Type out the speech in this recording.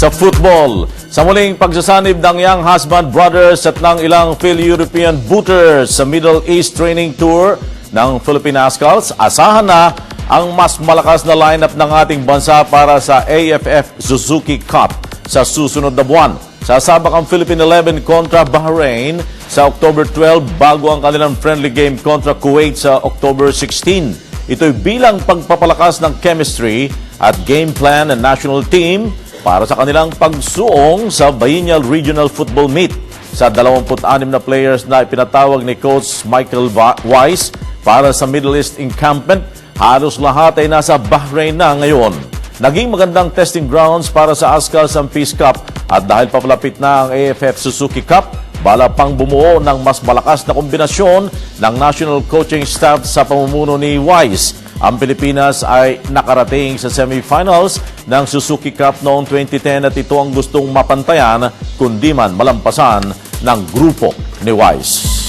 sa football. Sa muling pagsasanib ng Young Husband Brothers at ng ilang Phil-European booters sa Middle East Training Tour ng Philippine Ascals, asahan na ang mas malakas na lineup ng ating bansa para sa AFF Suzuki Cup sa susunod na buwan. Sasabak ang Philippine 11 kontra Bahrain sa October 12 bago ang kanilang friendly game kontra Kuwait sa October 16. Ito'y bilang pagpapalakas ng chemistry at game plan ng national team para sa kanilang pagsuong sa Biennial Regional Football Meet. Sa 26 na players na ipinatawag ni Coach Michael Weiss para sa Middle East encampment, halos lahat ay nasa Bahrain na ngayon. Naging magandang testing grounds para sa Ascals ang Peace Cup at dahil papalapit na ang AFF Suzuki Cup, bala pang bumuo ng mas malakas na kombinasyon ng national coaching staff sa pamumuno ni Weiss. Ang Pilipinas ay nakarating sa semifinals ng Suzuki Cup noong 2010 at ito ang gustong mapantayan kundi man malampasan ng grupo ni Weiss.